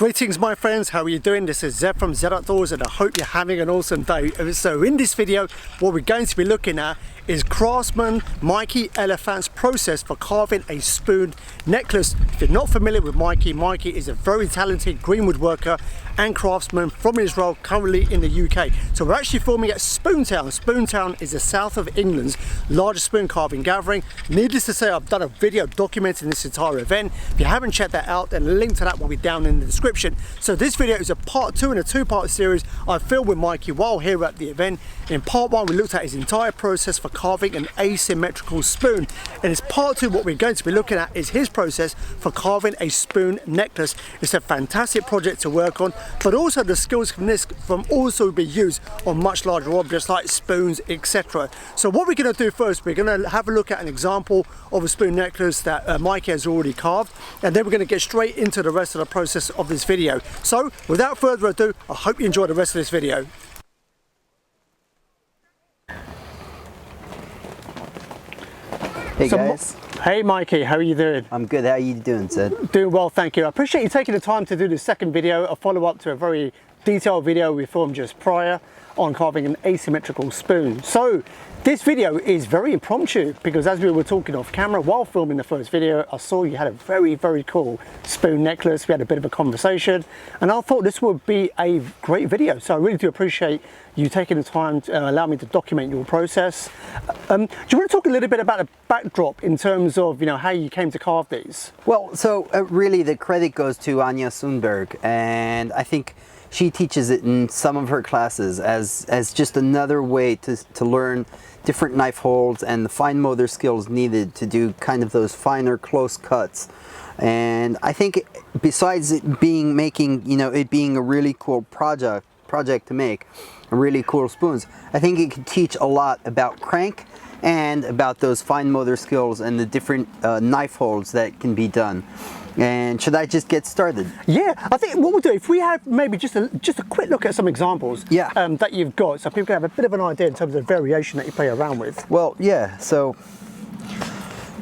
Greetings my friends, how are you doing? This is Zeb from Zeb Outdoors and I hope you're having an awesome day. So in this video, what we're going to be looking at is craftsman Mikey Elefant's process for carving a spoon necklace. If you're not familiar with Mikey, Mikey is a very talented green woodworker and craftsman from Israel, currently in the UK. So we're actually filming at Spoontown. Spoontown is the south of England's largest spoon carving gathering. Needless to say, I've done a video documenting this entire event. If you haven't checked that out, then the link to that will be down in the description. So this video is a part 2 in a 2-part series I filmed with Mikey while here at the event. In part 1, we looked at his entire process for carving an asymmetrical spoon. And in part 2, what we're going to be looking at is his process for carving a spoon necklace. It's a fantastic project to work on, but also the skills from this also be used on much larger objects like spoons, etc. So what we're going to do first, we're going to have a look at an example of a spoon necklace that Mikey has already carved, and then we're going to get straight into the rest of the process of this video. So without further ado, I hope you enjoy the rest of this video. Hey guys. Hey Mikey, how are you doing? I'm good, how are you doing, Sid? Doing well, thank you. I appreciate you taking the time to do the second video, a follow-up to a very detailed video we filmed just prior on carving an asymmetrical spoon. So this video is very impromptu because as we were talking off camera while filming the first video, I saw you had a very cool spoon necklace. We had a bit of a conversation and I thought this would be a great video. So I really do appreciate you taking the time to allow me to document your process. Do you want to talk a little bit about the backdrop in terms of how you came to carve these? Well, so really the credit goes to Anya Sundberg, and I think she teaches it in some of her classes as just another way to learn different knife holds and the fine motor skills needed to do kind of those finer close cuts. And I think besides it being it being a really cool project to make really cool spoons, I think it could teach a lot about crank and about those fine motor skills and the different knife holds that can be done. And should I just get started? Yeah, I think what we'll do, if we have maybe just a quick look at some examples that you've got, so people can have a bit of an idea in terms of the variation that you play around with. Well, yeah, so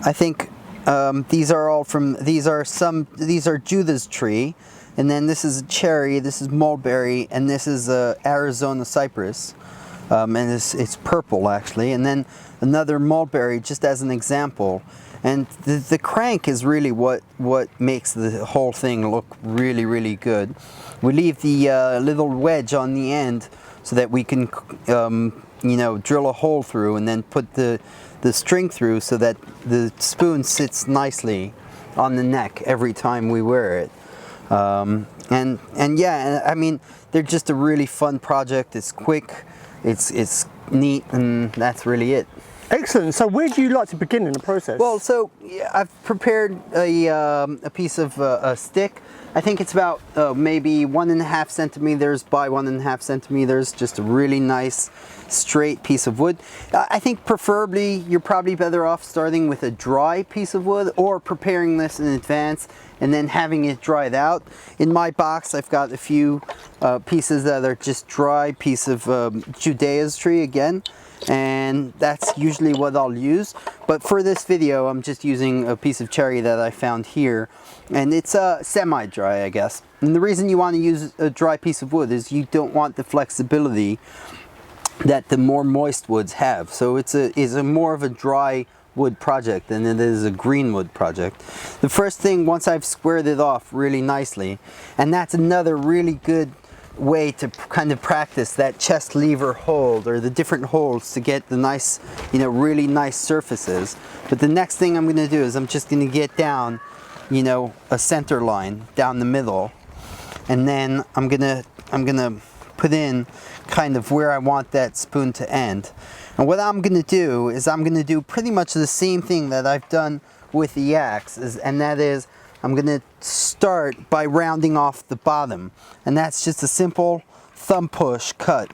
I think these are Judas tree, and then this is a cherry, this is mulberry, and this is Arizona cypress, and it's purple actually, and then another mulberry just as an example. And the crank is really what makes the whole thing look really good. We leave the little wedge on the end so that we can drill a hole through and then put the string through so that the spoon sits nicely on the neck every time we wear it. And yeah, I mean, they're just a really fun project. It's quick, it's neat, and that's really it. Excellent. So where do you like to begin in the process? Well, so yeah, I've prepared a piece of a stick. I think it's about maybe 1.5 centimeters by 1.5 centimeters, just a really nice straight piece of wood. I think preferably you're probably better off starting with a dry piece of wood or preparing this in advance and then having it dried out. In my box I've got a few pieces that are just dry piece of Judea's tree again, and that's usually what I'll use. But for this video I'm just using a piece of cherry that I found here, and it's semi-dry, I guess. And the reason you want to use a dry piece of wood is you don't want the flexibility that the more moist woods have. So it's a more of a dry wood project than it is a green wood project. The first thing, once I've squared it off really nicely, and that's another really good way to kind of practice that chest lever hold or the different holds to get the nice, really nice surfaces. But the next thing I'm going to do is I'm just going to get down, a center line down the middle, and then I'm gonna put in kind of where I want that spoon to end. And what I'm going to do is I'm going to do pretty much the same thing that I've done with the axe, and that is I'm going to start by rounding off the bottom, and that's just a simple thumb push cut.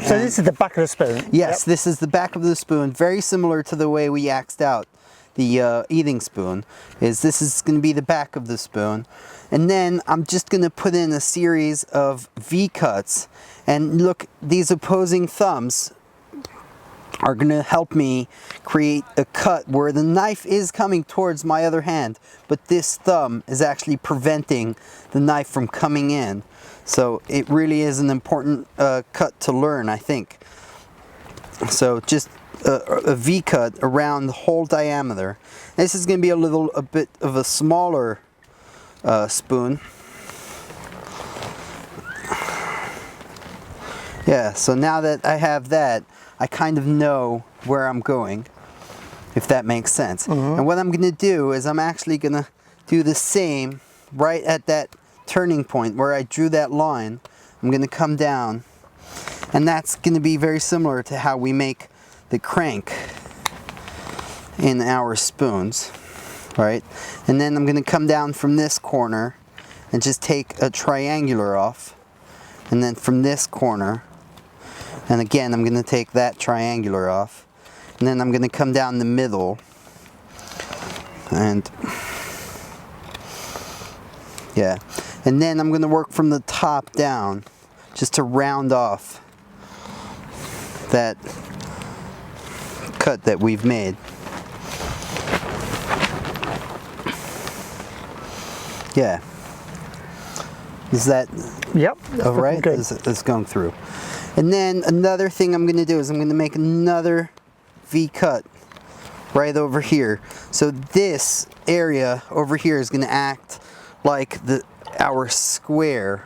So this is the back of the spoon? Yes, this is the back of the spoon, very similar to the way we axed out the eating spoon. This is going to be the back of the spoon, and then I'm just going to put in a series of V cuts. And look, these opposing thumbs are going to help me create a cut where the knife is coming towards my other hand, but this thumb is actually preventing the knife from coming in. So it really is an important cut to learn, I think. So just a V cut around the whole diameter. This is going to be a bit of a smaller spoon. Yeah, so now that I have that, I kind of know where I'm going, if that makes sense. And what I'm going to do is I'm actually going to do the same right at that turning point where I drew that line. I'm going to come down, and that's going to be very similar to how we make the crank in our spoons, right? And then I'm going to come down from this corner and just take a triangular off, and then from this corner, and again I'm going to take that triangular off, and then I'm going to come down the middle, and yeah, and then I'm going to work from the top down just to round off that cut that we've made. Yeah. Is that Yep. all right? It's going through. And then another thing I'm going to do is I'm going to make another V cut right over here. So this area over here is going to act like our square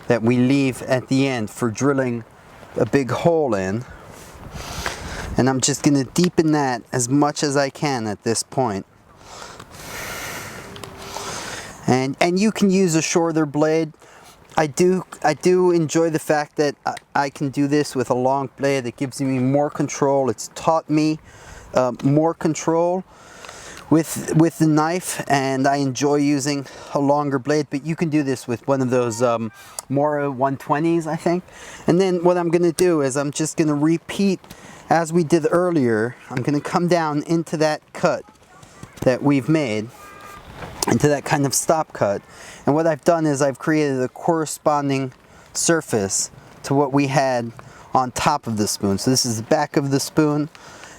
that we leave at the end for drilling a big hole in. And I'm just going to deepen that as much as I can at this point. And you can use a shorter blade. I do enjoy the fact that I can do this with a long blade. It gives me more control. It's taught me more control with the knife, and I enjoy using a longer blade. But you can do this with one of those Mora 120s, I think. And then what I'm going to do is I'm just going to repeat as we did earlier. I'm going to come down into that cut that we've made, into that kind of stop cut, and what I've done is I've created a corresponding surface to what we had on top of the spoon. So this is the back of the spoon,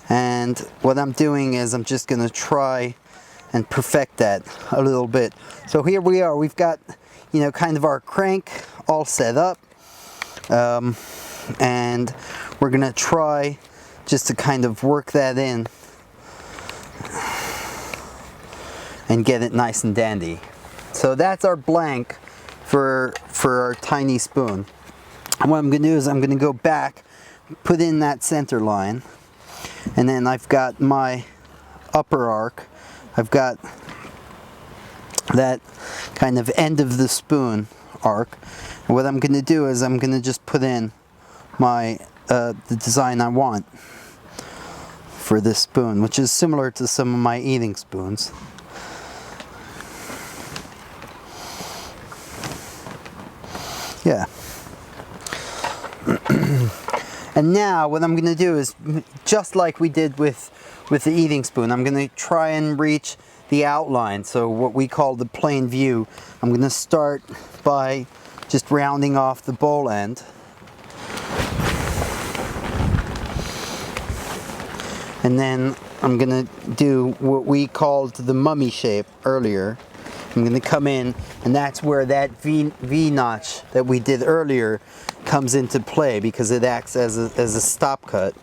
and what I'm doing is I'm just going to try and perfect that a little bit. So here we are, we've got, you know, kind of our crank all set up, and we're going to try just to kind of work that in and get it nice and dandy. So that's our blank for our tiny spoon. And what I'm going to do is I'm going to go back, put in that center line, and then I've got my upper arc. I've got that kind of end of the spoon arc. And what I'm going to do is I'm going to just put in my the design I want for this spoon, which is similar to some of my eating spoons. Yeah. And now what I'm going to do is, just like we did with the eating spoon, I'm going to try and reach the outline, so what we call the plain view. I'm going to start by just rounding off the bowl end. And then I'm going to do what we called the mummy shape earlier. I'm going to come in, and that's where that V notch that we did earlier comes into play, because it acts as a stop cut.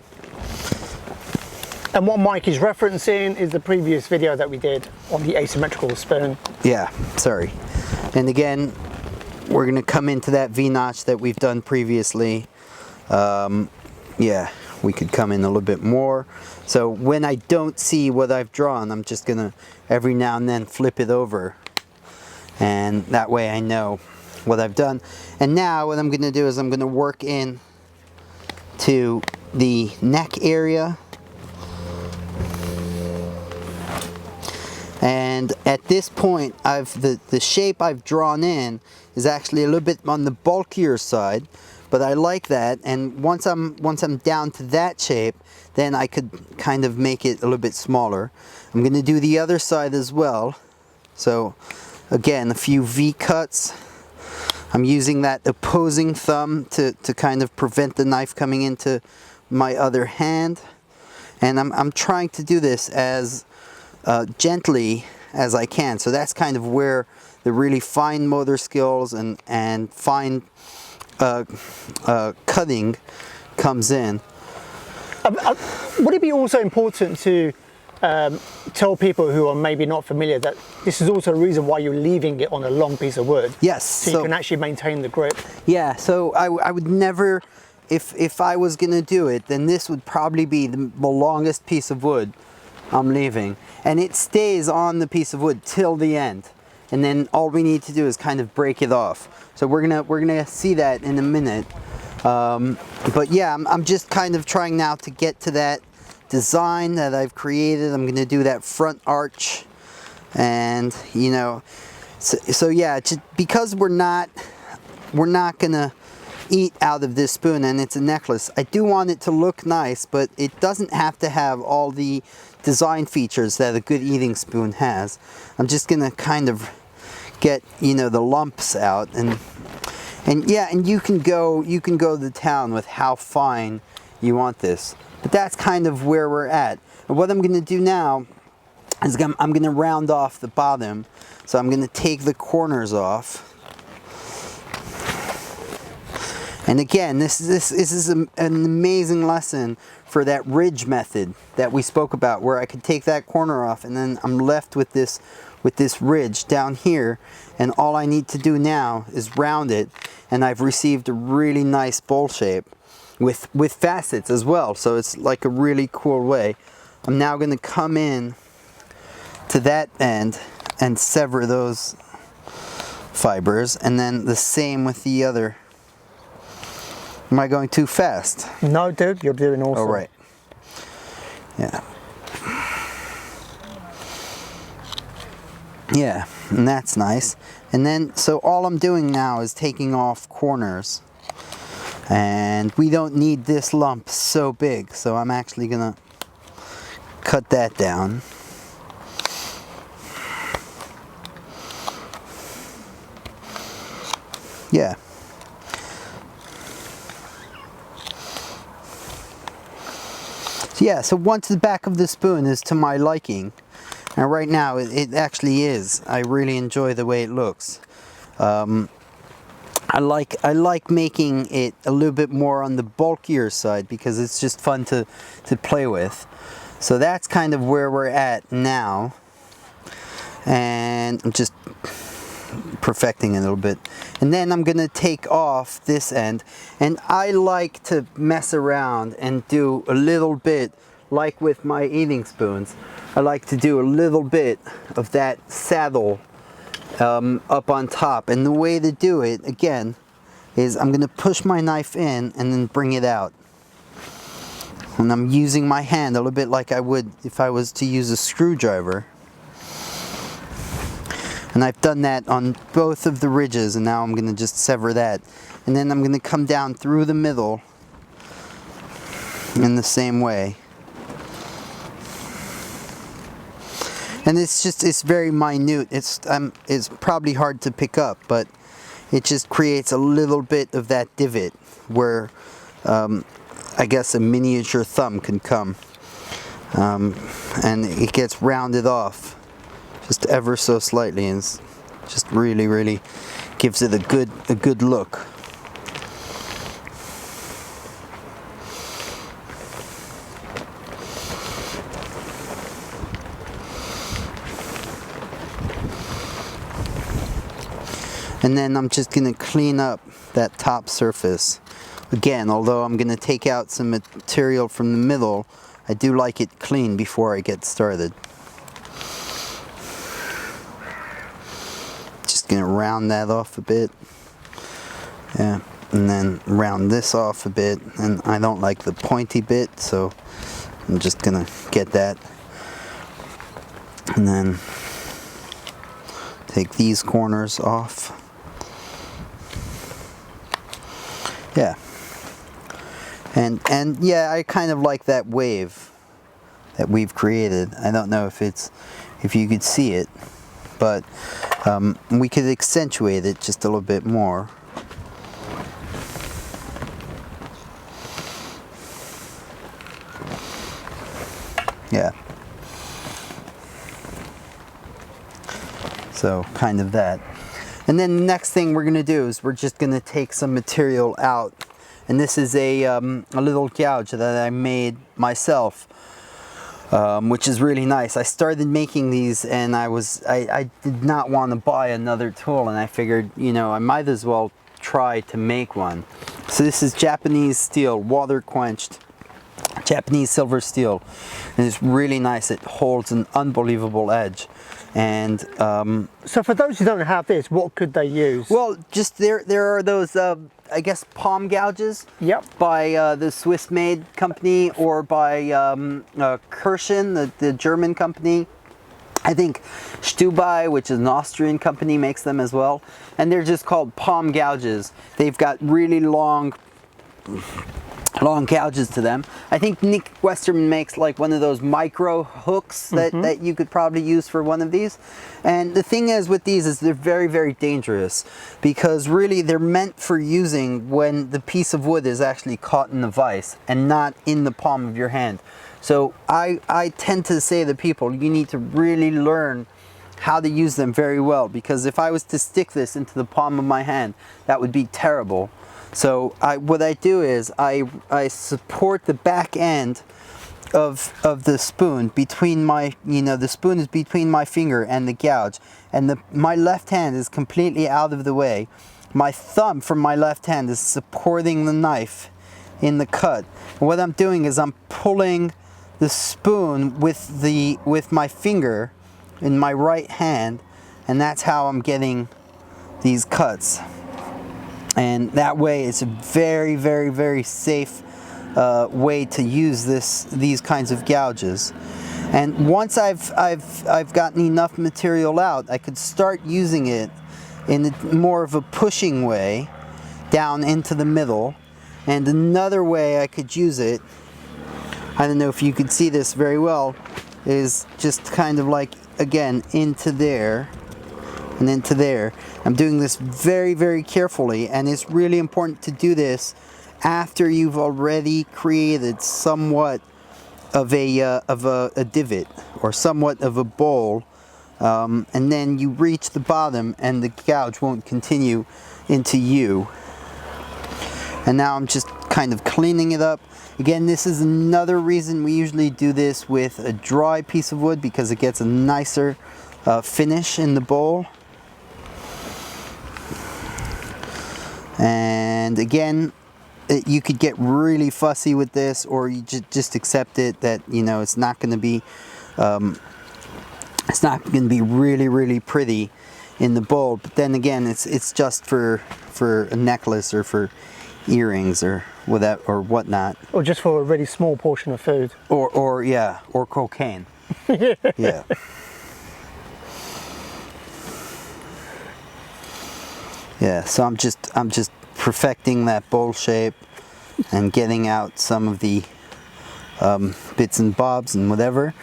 And what Mike is referencing is the previous video that we did on the asymmetrical spoon. Yeah, sorry. And again, we're going to come into that V notch that we've done previously. Yeah, we could come in a little bit more. So when I don't see what I've drawn, I'm just going to every now and then flip it over. And that way I know what I've done. And now what I'm going to do is I'm going to work in to the neck area. And at this point, the shape I've drawn in is actually a little bit on the bulkier side, but I like that. And once I'm down to that shape, then I could kind of make it a little bit smaller. I'm going to do the other side as well. So again, a few V cuts. I'm using that opposing thumb to kind of prevent the knife coming into my other hand. And I'm trying to do this as gently as I can. So that's kind of where the really fine motor skills and fine cutting comes in. Would it be also important to tell people who are maybe not familiar that this is also the reason why you're leaving it on a long piece of wood? Yes. So you can actually maintain the grip. Yeah, so I would never, if I was gonna do it, then this would probably be the longest piece of wood I'm leaving. And it stays on the piece of wood till the end. And then all we need to do is kind of break it off. So we're gonna see that in a minute. But yeah, I'm just kind of trying now to get to that design that I've created. I'm gonna do that front arch, and you know, so yeah, just because we're not gonna eat out of this spoon and it's a necklace, I do want it to look nice, but it doesn't have to have all the design features that a good eating spoon has. I'm just gonna kind of get, you know, the lumps out, and yeah, and you can go to town with how fine you want this. But that's kind of where we're at. And what I'm going to do now is I'm going to round off the bottom. So I'm going to take the corners off. And again, this is an amazing lesson for that ridge method that we spoke about, where I could take that corner off and then I'm left with this ridge down here, and all I need to do now is round it, and I've received a really nice bowl shape with facets as well. So it's like a really cool way. I'm now going to come in to that end and sever those fibers, and then the same with the other. Am I going too fast? No, dude, you're doing awesome. All right. Yeah. Yeah, and that's nice. And then, so all I'm doing now is taking off corners. And we don't need this lump so big, so I'm actually gonna cut that down. Yeah. So yeah, so once the back of the spoon is to my liking, and right now it actually is. I really enjoy the way it looks. I like making it a little bit more on the bulkier side because it's just fun to play with. So that's kind of where we're at now. And I'm just perfecting it a little bit. And then I'm gonna take off this end. And I like to mess around and do a little bit, like with my eating spoons, I like to do a little bit of that saddle up on top. And the way to do it, again, is I'm gonna push my knife in and then bring it out. And I'm using my hand a little bit like I would if I was to use a screwdriver. And I've done that on both of the ridges, and now I'm gonna just sever that. And then I'm gonna come down through the middle in the same way. And it's very minute. It's probably hard to pick up, but it just creates a little bit of that divot where I guess a miniature thumb can come, and it gets rounded off just ever so slightly, and it's just really gives it a good look. And then I'm just going to clean up that top surface. Again, although I'm going to take out some material from the middle, I do like it clean before I get started. Just going to round that off a bit. Yeah, and then round this off a bit. And I don't like the pointy bit, so I'm just going to get that. And then take these corners off. Yeah, and yeah, I kind of like that wave that we've created. I don't know if you could see it, but we could accentuate it just a little bit more. So kind of that. And then the next thing we're gonna do is we're just gonna take some material out. And this is a little gouge that I made myself, which is really nice. I started making these and I did not want to buy another tool, and I figured, you know, I might as well try to make one. So this is Japanese steel, water quenched, Japanese silver steel, and it's really nice. It holds an unbelievable edge. And so for those who don't have this, what could they use? well, just there are those I guess palm gouges. Yep. By the Swiss-made company, or by Kirschen, the German company. I think Stubai, which is an Austrian company, makes them as well. And they're just called palm gouges. They've got really long gouges to them. I think Nick Westerman makes like one of those micro hooks that you could probably use for one of these. And the thing is with these is they're very, very dangerous, because really they're meant for using when the piece of wood is actually caught in the vise and not in the palm of your hand. So I tend to say to people, you need to really learn how to use them very well, because if I was to stick this into the palm of my hand, that would be terrible. So what I do is I support the back end of the spoon between my, you know, the spoon is between my finger and the gouge, and my left hand is completely out of the way. My thumb from my left hand is supporting the knife in the cut. And what I'm doing is I'm pulling the spoon with my finger in my right hand, and that's how I'm getting these cuts. And that way it's a very, very, very safe way to use these kinds of gouges. And once I've gotten enough material out, I could start using it in more of a pushing way down into the middle. And another way I could use it, I don't know if you could see this very well, is just kind of like, again, into there and into there. I'm doing this very, very carefully, and it's really important to do this after you've already created somewhat of a divot or somewhat of a bowl, and then you reach the bottom and the gouge won't continue into you. And now I'm just kind of cleaning it up. Again, this is another reason we usually do this with a dry piece of wood, because it gets a nicer finish in the bowl. And again, you could get really fussy with this, or you just accept it that, you know, it's not going to be really, really pretty in the bowl. But then again, it's just for a necklace or for earrings or whatnot, or just for a really small portion of food, or yeah, or cocaine. Yeah. Yeah, so I'm just perfecting that bowl shape and getting out some of the bits and bobs and whatever,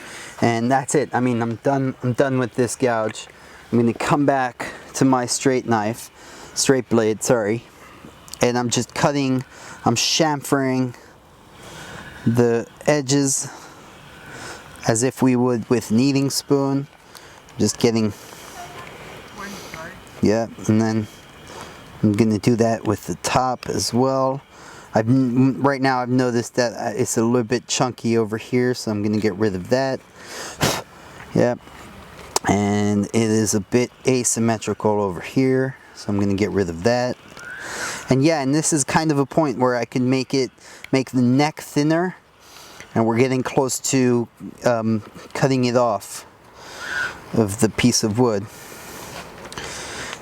and that's it. I mean, I'm done with this gouge. I'm going to come back to my straight blade, sorry, and I'm just cutting. I'm chamfering the edges as if we would with kneading spoon. Just getting, yeah, and then I'm going to do that with the top as well. Right now I've noticed that it's a little bit chunky over here, so I'm going to get rid of that. Yep. And it is a bit asymmetrical over here, so I'm going to get rid of that. And yeah, and this is kind of a point where I can make the neck thinner, and we're getting close to cutting it off of the piece of wood.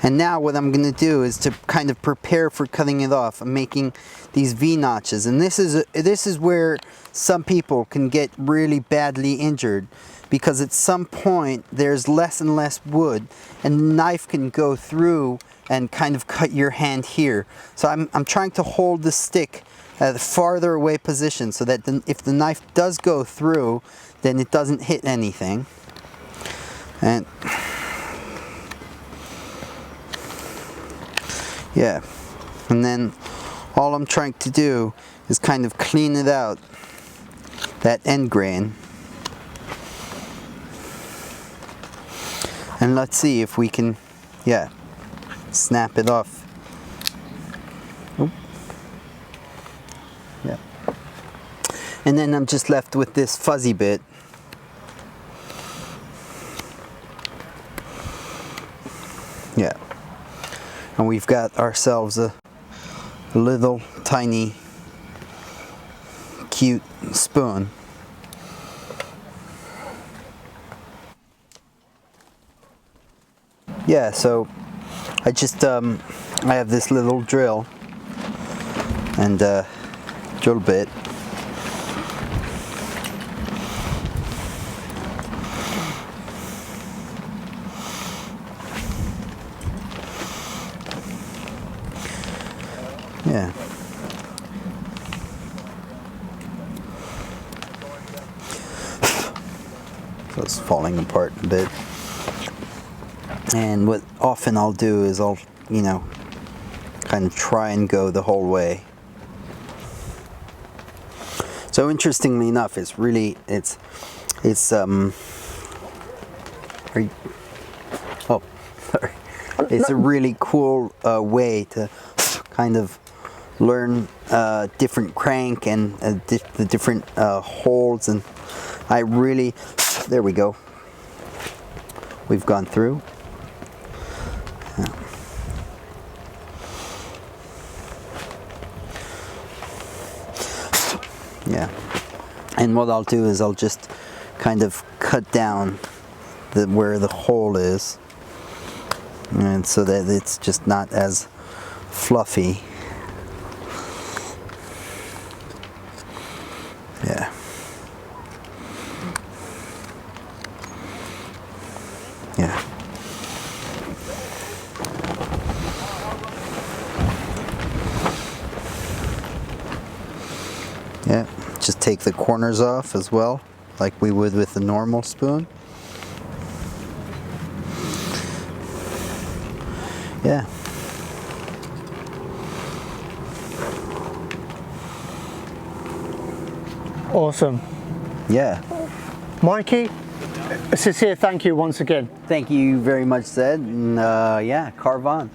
And now what I'm going to do is to kind of prepare for cutting it off. I'm making these V notches, and this is where some people can get really badly injured, because at some point there's less and less wood, and the knife can go through and kind of cut your hand here. So I'm trying to hold the stick at a farther away position, so that if the knife does go through, then it doesn't hit anything. And yeah, and then all I'm trying to do is kind of clean it out, that end grain. And let's see if we can, yeah, snap it off. Oop. Yeah. And then I'm just left with this fuzzy bit. Yeah. And we've got ourselves a little tiny cute spoon. Yeah, so I just I have this little drill and drill bit. Yeah. So it's falling apart a bit. And what often I'll do is I'll, you know, kind of try and go the whole way. So interestingly enough, it's really, it's oh, sorry. It's a really cool way to kind of learn different crank and the different holds, and I really, there we go. We've gone through. Yeah, and what I'll do is I'll just kind of cut down where the hole is, and so that it's just not as fluffy. Yeah. Yeah. Yeah, just take the corners off as well, like we would with the normal spoon. Yeah. Awesome. Yeah. Mikey, a sincere thank you once again. Thank you very much, Zed, and yeah, carve on.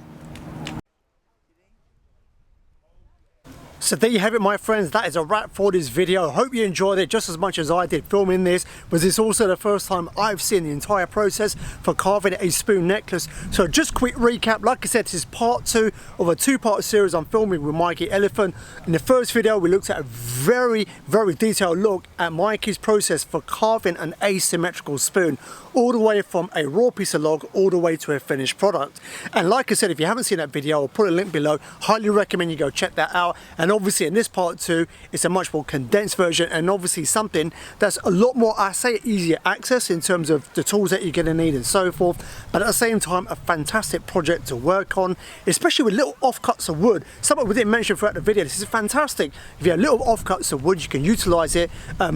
So there you have it, my friends. That is a wrap for this video. Hope you enjoyed it just as much as I did filming this. Was this also the first time I've seen the entire process for carving a spoon necklace? So just quick recap. Like I said, this is part 2 of a 2-part series I'm filming with Mikey Elefant. In the first video, we looked at a very detailed look at Mikey's process for carving an asymmetrical spoon, all the way from a raw piece of log all the way to a finished product. And like I said, if you haven't seen that video, I'll put a link below. Highly recommend you go check that out. And obviously in this part 2, it's a much more condensed version, and obviously something that's a lot more, I say, easier access in terms of the tools that you're going to need and so forth, but at the same time a fantastic project to work on, especially with little offcuts of wood. Something we didn't mention throughout the video. This is fantastic. If you have little offcuts of wood, you can utilize it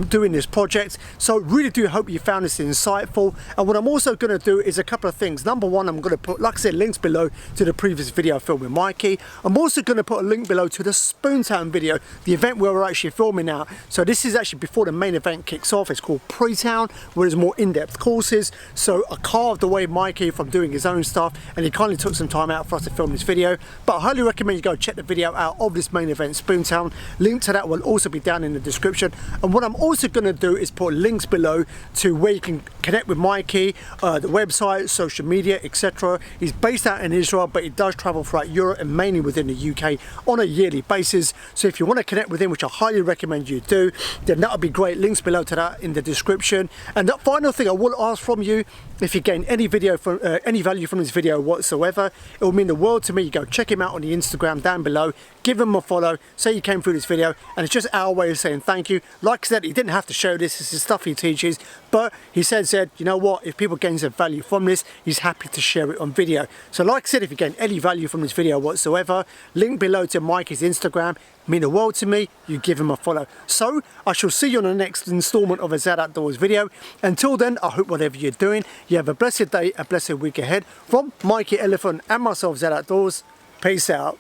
doing this project. So really do hope you found this insightful. And what I'm also going to do is a couple of things. Number one, I'm going to put, like I said, links below to the previous video I filmed with Mikey. I'm also going to put a link below to the Spoontown video, the event where we're actually filming now. So this is actually before the main event kicks off. It's called Pre-Town, where there's more in-depth courses. So I carved away Mikey from doing his own stuff, and he kindly took some time out for us to film this video. But I highly recommend you go check the video out of this main event, Spoontown. Link to that will also be down in the description. And what I'm also going to do is put links below to where you can connect with Mikey, the website, social media, etc. He's based out in Israel, but he does travel throughout Europe and mainly within the UK on a yearly basis. So if you want to connect with him, which I highly recommend you do, then that would be great. Links below to that in the description. And that final thing I will ask from you, if you gain any value from this video whatsoever, it will mean the world to me. You go check him out on the Instagram down below, give him a follow, say you came through this video, and it's just our way of saying thank you. Like I said, he didn't have to show this. This is stuff he teaches, but he said, you know what, if people gain some value from this, he's happy to share it on video. So like I said, if you gain any value from this video whatsoever, link below to Mikey's Instagram. Mean the world to me. You give him a follow. So I shall see you on the next installment of a Zed Outdoors video. Until then, I hope whatever you're doing, you have a blessed day, a blessed week ahead. From Mikey Elefant and myself, Zed Outdoors, peace out.